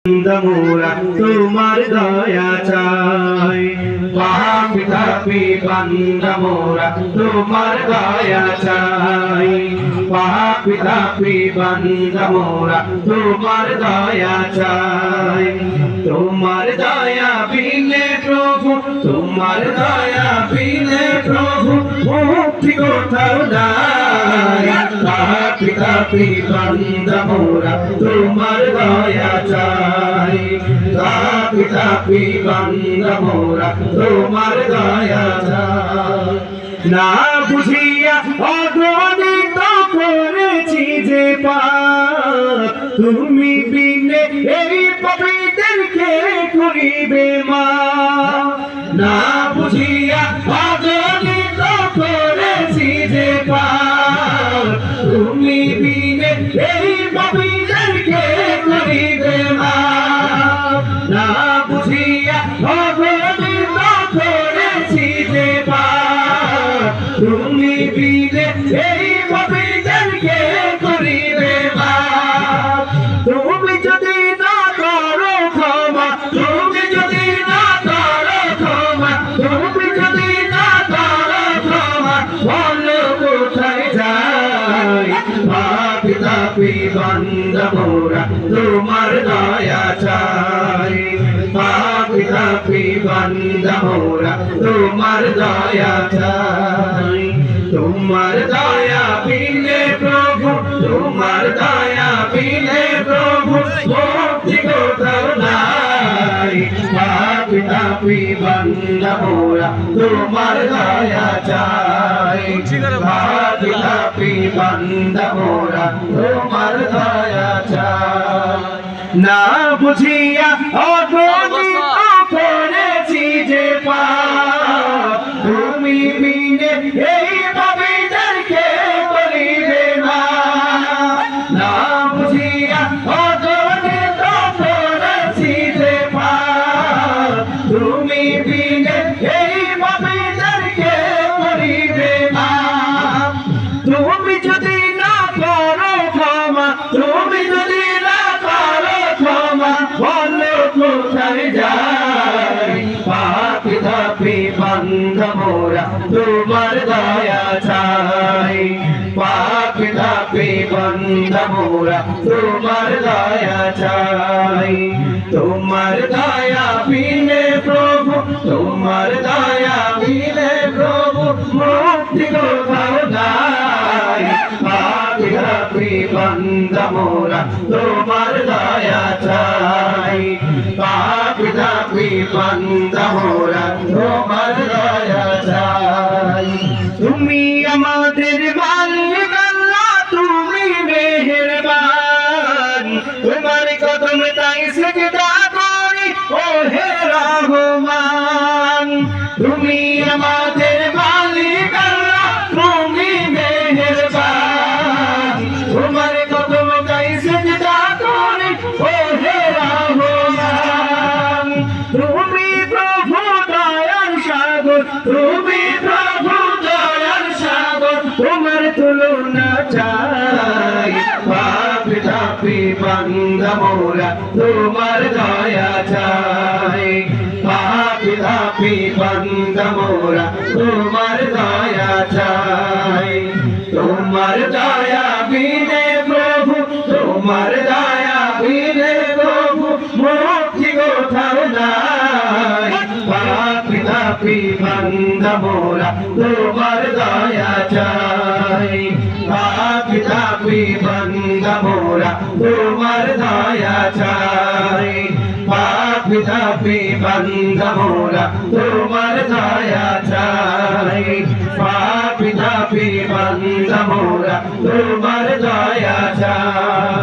মোরা তোমার দয়া চাই। পাপী তাপী বান্দা মোরা তোমার দয়া চাই। পাপী তাপী বান্দা মোরা তোমার দয়া চাই। তোমার দয়া বিনে প্রভু, তোমার দয়া বিনে প্রভু মুক্তি কোথাও নাই। পাপী তাপী বান্দা মোরা তোমার দয়া চাই। পাপী তাপী বান্দা মোরা তোমার দয়া চাই। না বুঝিয়া অগণিত করেছি যে পাপ, তুমি বিনে এই পাপীদেরকে করিবে মাফ। না বুঝিয়া অগণিত করেছি যে পাপ, তুমি বিনে এই পাপীদেরকে করিবে মাফ। না বুঝিয়া অগণিত করেছি যে পাপ, তুমি বিনে এই পাপীদেরকে করিবে মাফ। তুমি যদি না করো ক্ষমা, তুমি যদি না করো ক্ষমা, তুমি যদি না করো ক্ষমা, বলো কোথায় যাই। পাপী তাপী বান্দা মোরা তোমার দয়া চাই। পাপী তাপী বান্দা মোরা তোমার দয়া চাই। তোমার দয়া বিনে প্রভু, তোমার দয়া বিনে প্রভু মুক্তি কোথাও নাই। পাপী তাপী বান্দা মোরা তোমার দয়া চাই। পাপী তাপী বান্দা মোরা তোমার দয়া চাই। না বুঝিয়া অগণিত করেছি যে পাপ, তুমি বিনে এই পাপীদেরকে করিবে মাফ। না বুঝিয়া অগণিত করেছি যে পাপ, তুমি বিনে এই পাপীদেরকে করিবে মাফ। তুমি যদি না করো ক্ষমা, তুমি যদি না করো ক্ষমা, বলো কোথায় যাই। পাপী তাপী বান্দা মোরা তোমার দয়া চাই। পাপী তাপী বান্দা মোরা তোমার দয়া চাই। তোমার দয়া বিনে প্রভু, তোমার দয়া বিনে প্রভু মুক্তি কোথাও নাই। পাপী তাপী বান্দা মোরা তোমার দয়া চাই। পাপী তাপী বান্দা মোরা তোমার দয়া চাই। তুমি আমাদের মালিক আল্লাহ, তুমি মেহেরবান। তোমার কদম তাই সিজদা করি ও হে রহমান। তুমি আমাদের মালিক আল্লাহ, তুমি মেহেরবান। তোমার কদম তাই সিজদা করি ও হে রহমান। তুমি প্রভু দয়ার সাগর, তুমি প্রভু দয়ার সাগর, তোমার তুলনা চাই। পাপী তাপী বান্দা মোরা তোমার দয়া চাই। পাপী তাপী বান্দা মোরা তোমার দয়া চাই। তোমার দয়া বিনে প্রভু, তোমার দয়া বিনে প্রভু মুক্তি কোথাও নাই। পাপী তাপী বান্দা মোরা তোমার দয়া চাই। পাপী তাপী বান্দা মোরা তোমার দয়া চাই। পাপী তাপী বান্দা মোরা তোমার দয়া চাই। পাপী তাপী বান্দা মোরা তোমার দয়া চাই।